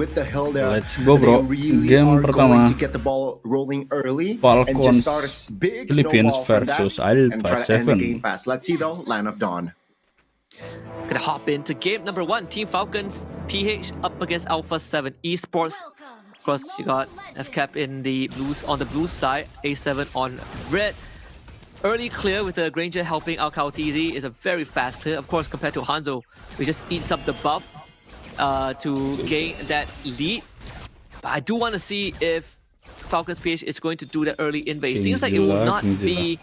with the Hilda. Let's go, bro. They really Game are pertama, going to get the ball rolling early and Falcons just start a big Philippines snowball from that versus and Alpha try to end the game 7. fast. Let's see though, Land of Dawn. Gonna hop into game number 1. Team Falcons PH up against Alpha 7 Esports. Of course, you got FCAP in the blues on the blue side, A7 on red. Early clear with the Granger helping out Kautizi is a very fast clear. Of course, compared to Hanzo, we just eats up the buff to gain that lead. But I do want to see if Falcons PH is going to do that early invade. Seems like it will not be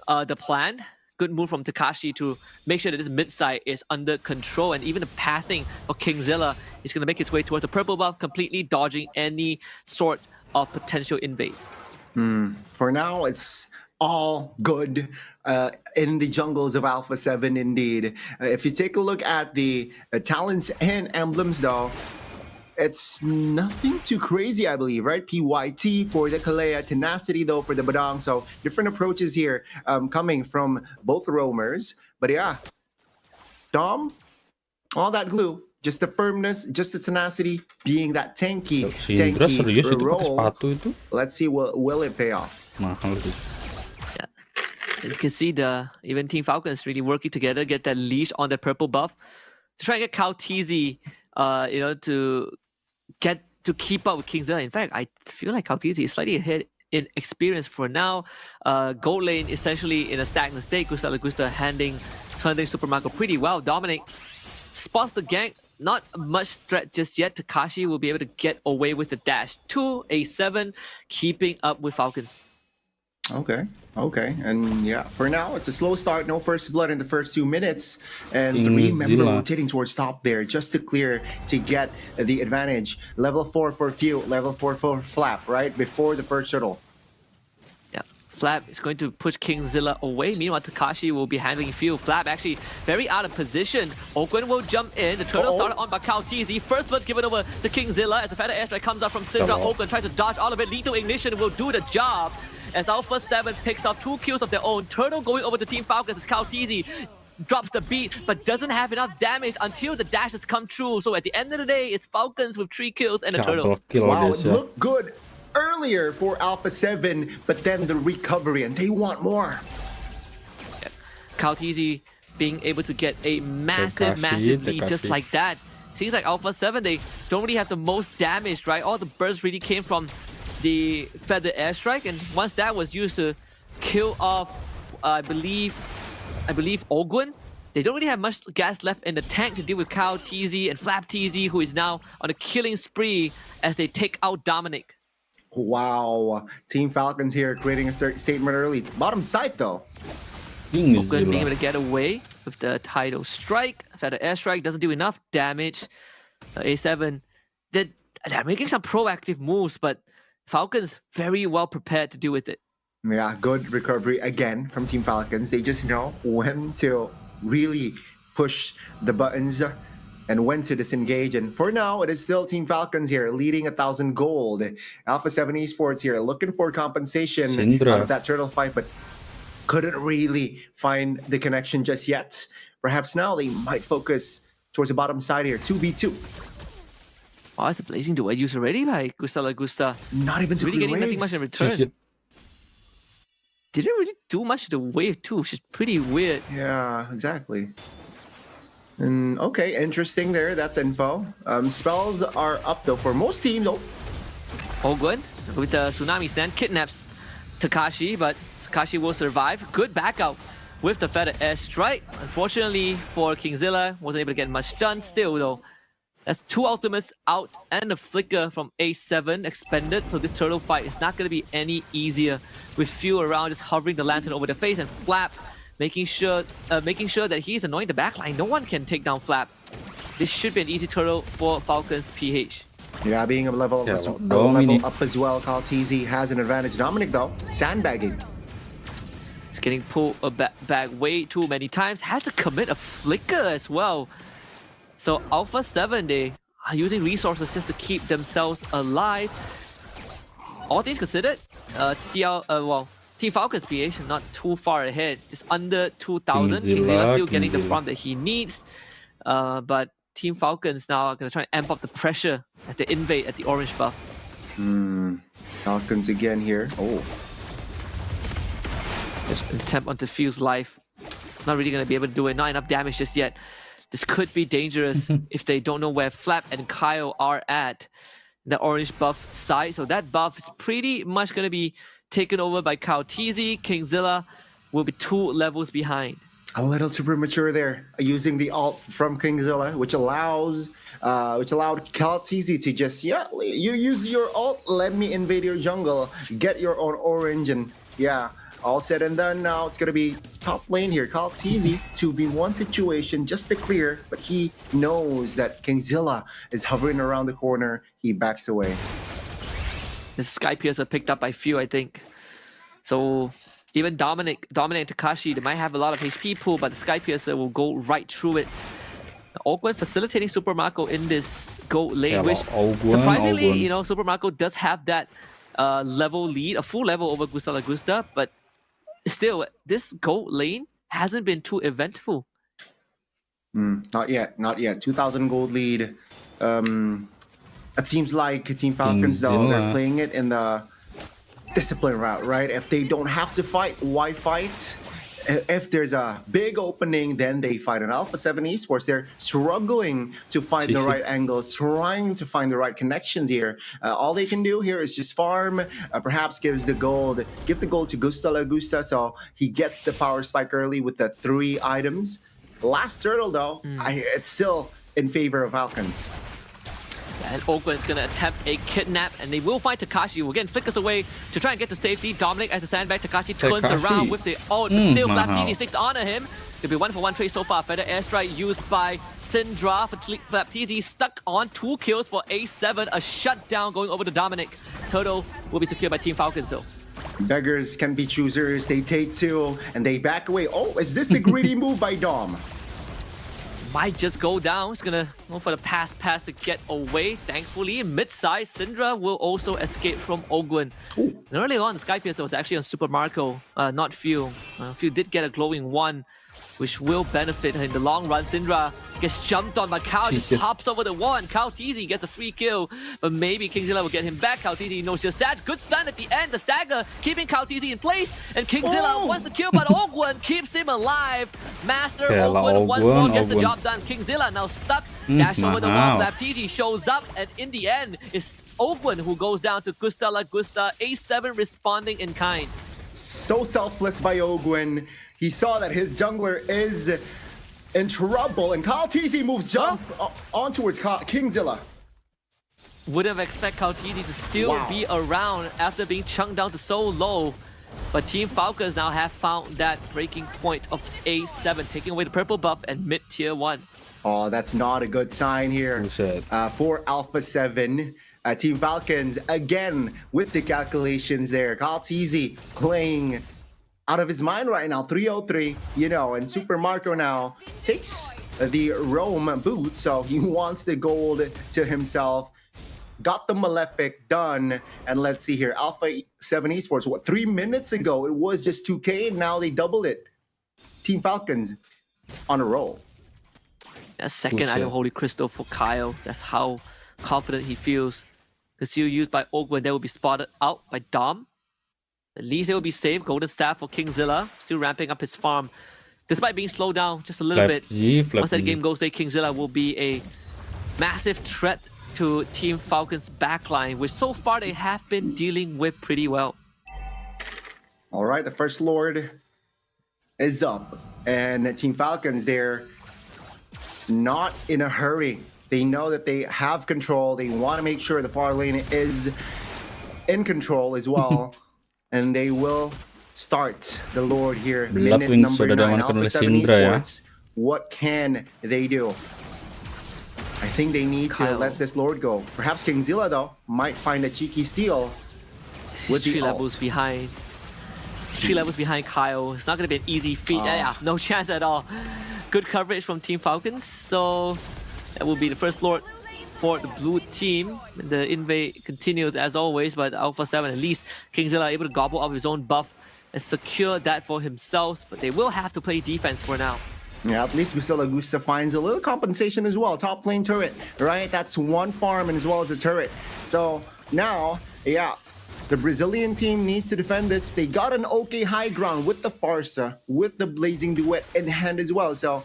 the plan. Good move from Takashi to make sure that this mid side is under control, and even the pathing for Kingzilla is going to make its way towards the purple buff, completely dodging any sort of potential invade. For now, it's all good in the jungles of Alpha 7 indeed. If you take a look at the talents and emblems though, it's nothing too crazy, I believe, right? PYT for the Kalea, Tenacity though for the Badang. So different approaches here coming from both roamers. But yeah, Dom, all that glue, just the firmness, just the tenacity, being that tanky role. Let's see, will it pay off? Yeah. You can see even Team Falcons really working together, get that leash on the purple buff to try and get Kautizi, to keep up with Kingzilla. In fact, I feel like Kautizi is slightly ahead in experience for now. Gold lane essentially in a stagnant state. Gusta handling Super Marco pretty well. Dominic spots the gank. Not much threat just yet. Takashi will be able to get away with the dash. 2 A7, keeping up with Falcons. Okay. And yeah, for now, it's a slow start. No first blood in the first 2 minutes. And 3 member rotating towards top there just to clear to get the advantage. Level 4 for Few, level 4 for Flap, right? Before the first turtle. Yeah, Flap is going to push Kingzilla away. Meanwhile, Takashi will be handling Few. Flap actually very out of position. Okun will jump in. The turtle started on by Kautizi. First blood given over to Kingzilla as the Feather Airstrike comes out from Syndra. Okun tries to dodge all of it. Lethal Ignition will do the job. As Alpha 7 picks up 2 kills of their own. Turtle going over to Team Falcons as Kautizi drops the beat, but doesn't have enough damage until the dashes come true. So at the end of the day, it's Falcons with 3 kills and a turtle. Wow, it looked good earlier for Alpha 7, but then the recovery, and they want more. Yeah. Kautizi being able to get a massive lead just like that. Seems like Alpha 7, they don't really have the most damage, right? All the bursts really came from the Feather Airstrike, and once that was used to kill off, I believe Ogwin, they don't really have much gas left in the tank to deal with Kao TZ and Flap TZ, who is now on a killing spree as they take out Dominic. Wow, Team Falcons here creating a statement early. Bottom side though. Ogwin being able to get away with the Tidal Strike. Feather Airstrike doesn't do enough damage. A7, they're making some proactive moves, but Falcons very well prepared to deal with it. Yeah, good recovery again from Team Falcons. They just know when to really push the buttons and when to disengage. And for now, it is still Team Falcons here leading 1,000 gold. Alpha 7 Esports here looking for compensation out of that turtle fight, but couldn't really find the connection just yet. Perhaps now they might focus towards the bottom side here, 2v2. Oh, it's a blazing duet used already by Gusta. Not even really getting nothing much in return. Didn't really do much to the wave too, which is pretty weird. Yeah, exactly. And okay, interesting there. That's info. Spells are up though for most teams. All good with the Tsunami Stand, kidnaps Takashi, but Takashi will survive. Good back out with the Feather Airstrike. Unfortunately for Kingzilla, wasn't able to get much done still though. That's 2 ultimates out and a flicker from A7 expended. So this turtle fight is not going to be any easier with Few around just hovering the lantern over the face, and Flap making sure that he's annoying the backline. No one can take down Flap. This should be an easy turtle for Falcons PH. Yeah, being a level up as well. Kyle TZ has an advantage. Dominic though, sandbagging. He's getting pulled back way too many times. Has to commit a flicker as well. So Alpha 7, they are using resources just to keep themselves alive. All things considered, Team Falcons PH not too far ahead, just under 2,000. Kingzilla still getting the farm that he needs, but Team Falcons now are going to try and amp up the pressure at the invade at the orange buff. Falcons again here. Oh. Just an attempt on Diffuse life. Not really going to be able to do it. Not enough damage just yet. This could be dangerous if they don't know where Flap and Kyle are at the orange buff side. So that buff is pretty much going to be taken over by Kyle TZ. Kingzilla will be 2 levels behind. A little too premature there, using the ult from Kingzilla, which allowed Kyle TZ to just, you use your ult, let me invade your jungle, get your own orange, and yeah, all said and done now. It's going to be top lane here. Kyle TZ, 2v1 situation just to clear, but he knows that Kingzilla is hovering around the corner. He backs away. The Sky Piercer picked up by few, I think. So even Dominic and Takashi, they might have a lot of HP pool, but the Sky Piercer will go right through it. Ogwen facilitating Super Marco in this gold lane, which surprisingly, Super Marco does have that level lead, a full level over Gusta Lagusta, but still, this gold lane hasn't been too eventful. Not yet. 2,000 gold lead. It seems like Team Falcons, though, they're playing it in the discipline route, right? If they don't have to fight, why fight? If there's a big opening, then they fight. In Alpha 7 Esports, they're struggling to find the right angles, trying to find the right connections here. All they can do here is just farm, perhaps give the gold to Gusta Lagusta, so he gets the power spike early with the 3 items. Last turtle, though, it's still in favor of Falcons. And Ogwen is going to attempt a kidnap, and they will find Takashi. Again, flickers away to try and get to safety. Dominic as a sandbag. Takashi turns around with the ult, but still Flap TZ sticks onto him. It'll be 1-for-1 trade so far. Feather airstrike used by Syndra for Flap TZ, stuck on 2 kills for A7. A shutdown going over to Dominic. Turtle will be secured by Team Falcons, though. Beggars can be choosers. They take 2 and they back away. Oh, is this the greedy move by Dom? Might just go down. He's gonna go for the pass to get away. Thankfully, mid-size, Syndra will also escape from Ogwen. And early on, the Sky Piercer was actually on Super Marco, not Few. Few did get a glowing 1, which will benefit in the long run. Syndra gets jumped on, but Kyle just hops over the wall, and Kyle TZ gets a free kill. But maybe Kingzilla will get him back. Kyle TZ knows just that. Good stun at the end. The stagger keeping Kyle TZ in place, and Kingzilla wants the kill, but Ogwen keeps him alive. Master Ogwen once more gets the job done. Kingzilla now stuck. Dash over the wall. Flap TZ shows up, and in the end, it's Ogwen who goes down to Gusta Lagusta. A7 responding in kind. So selfless by Ogwen. He saw that his jungler is in trouble, and Kyle TZ moves on towards Kingzilla. Would have expected Kyle TZ to still be around after being chunked down to so low. But Team Falcons now have found that breaking point of A7, taking away the purple buff and mid-tier 1. Oh, that's not a good sign here for Alpha 7. Team Falcons, again, with the calculations there. Kyle TZ playing out of his mind right now, 303, and Super Marco now takes the Rome boot, so he wants the gold to himself. Got the Malefic done, and let's see here, Alpha 7 Esports, 3 minutes ago, it was just 2K, and now they doubled it. Team Falcons on a roll. A second Iron Holy Crystal for Kyle, that's how confident he feels. The seal used by Ogwen, that will be spotted out by Dom. At least it will be safe. Golden Staff for Kingzilla, still ramping up his farm. Despite being slowed down just a little bit, once that game goes, Kingzilla will be a massive threat to Team Falcons' backline, which so far they have been dealing with pretty well. All right, the First Lord is up, and Team Falcons, they're not in a hurry. They know that they have control. They want to make sure the far lane is in control as well. And they will start the Lord here. Minute number 9, Alpha 7 Esports. What can they do? I think they need to let this Lord go. Perhaps Kingzilla, though, might find a cheeky steal. With 3 levels behind. 3 levels behind Kyle. It's not going to be an easy feat. No chance at all. Good coverage from Team Falcons. So that will be the First Lord for the blue team. The invade continues as always, but Alpha 7, at least Kingzilla able to gobble up his own buff and secure that for himself, but they will have to play defense for now. Yeah, at least Gustavo Augusta finds a little compensation as well. Top lane turret, right? That's one farm and as well as a turret. So now, yeah, the Brazilian team needs to defend this. They got an okay high ground with the Farsa, with the Blazing Duet in hand as well. So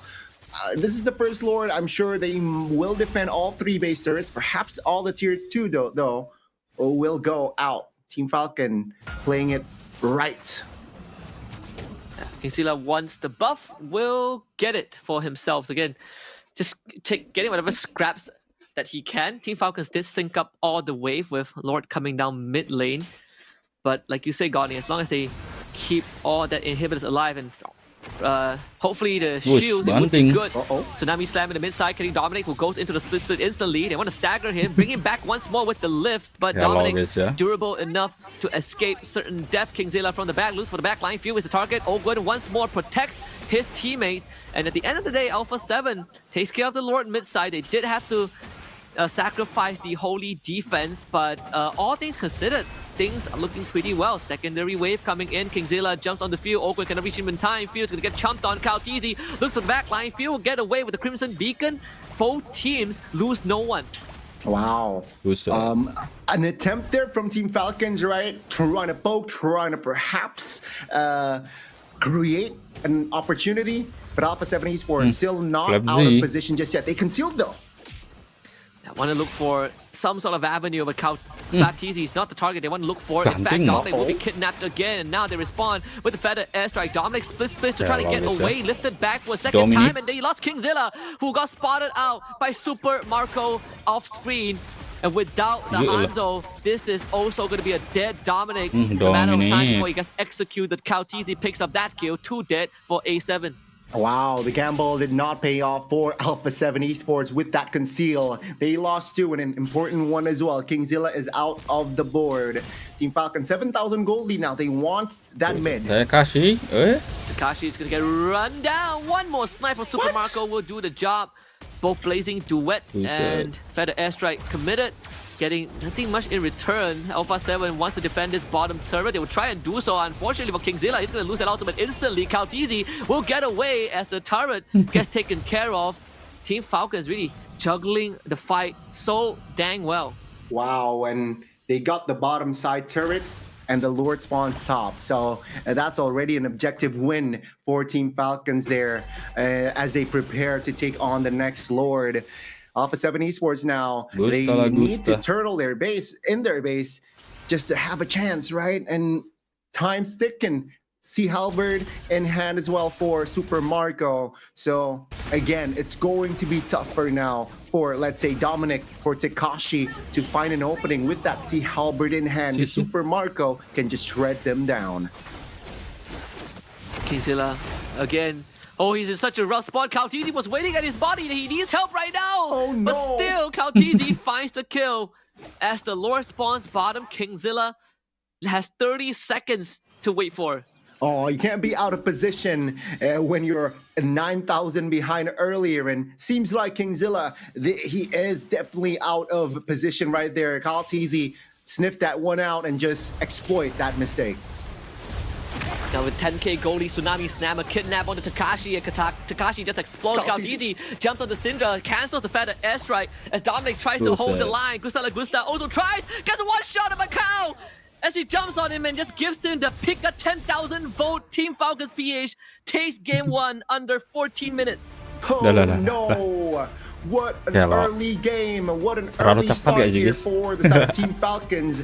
this is the first Lord. I'm sure they will defend all 3 base turrets. Perhaps all the tier 2 though will go out. Team Falcon playing it right. Kingzilla wants the buff, will get it for himself. So again, just getting whatever scraps that he can. Team Falcons did sync up all the way with Lord coming down mid lane. But like you say, Goni, as long as they keep all that inhibitors alive and hopefully the shields would be good. Tsunami slam in the mid side, getting Dominic, who goes into the split instantly. They want to stagger him, bring him back once more with the lift, but Dominic durable enough to escape certain death. Kingzilla from the back, loose for the back line. Few is the target. Ogwen once more protects his teammates, and at the end of the day, Alpha 7 takes care of the Lord mid side. They did have to sacrifice the holy defense, but all things considered, things are looking pretty well. Secondary wave coming in. Kingzilla jumps on the field. Ogwen cannot reach him in time. Field's gonna get chumped on. Kaltizi looks for the back line. Field will get away with the Crimson Beacon. Both teams lose no one. Wow. An attempt there from Team Falcons, right? Trying to poke, trying to perhaps create an opportunity, but Alpha 7 Esports still not out of position just yet. They concealed though. I want to look for some sort of avenue, but Kaltizi is not the target they want to look for. In fact, Dominic will be kidnapped again, and now they respond with the feather airstrike. Dominic split to try to get away, lifted back for a second time, and they lost Kingzilla, who got spotted out by Super Marco off screen. And without the Hanzo, this is also going to be a dead Dominic. It's a matter of time before he gets executed. Kaltizi picks up that kill, 2 dead for A7. Wow, the gamble did not pay off for Alpha 7 Esports with that conceal. They lost 2 and an important one as well. Kingzilla is out of the board. Team Falcon, 7,000 gold lead now. They want that mid. Takashi is going to get run down. One more snipe from Super Marco will do the job. Both Blazing Duet and Feather Airstrike committed. Getting nothing much in return. Alpha 7 wants to defend this bottom turret. They will try and do so. Unfortunately for Kingzilla, he's going to lose that ultimate instantly. Kaltizi will get away as the turret gets taken care of. Team Falcons really juggling the fight so dang well. Wow, and they got the bottom side turret and the Lord spawns top. So that's already an objective win for Team Falcons there as they prepare to take on the next Lord. Alpha 7 Esports now, they need to turtle their base, just to have a chance, right? And time's ticking. Sea Halberd in hand as well for Super Marco. So again, it's going to be tougher now for, let's say, Dominic, for Takashi to find an opening with that Sea Halberd in hand. Super Marco can just shred them down. Kingzilla again. Oh, he's in such a rough spot. Kaltizi was waiting at his body. He needs help right now. Oh, no. But still, Kaltizi finds the kill. As the Lord spawns bottom, Kingzilla has 30 seconds to wait for. Oh, you can't be out of position when you're 9,000 behind earlier. And seems like Kingzilla, he is definitely out of position right there. Kaltizi sniffed that one out and just exploit that mistake. Now with 10k goalie, Tsunami Snam, a kidnap onto Takashi, and Takashi just explodes. Kaltizi jumps on the Syndra, cancels the feather airstrike as Dominic tries to hold the line. Gustavo Augusta also tries, gets a one shot of Macau as he jumps on him and just gives him the pick a 10,000 vote. Team Falcons PH takes game 1 under 14 minutes. Oh no! What an early game! What an early start here for the side of Team Falcons.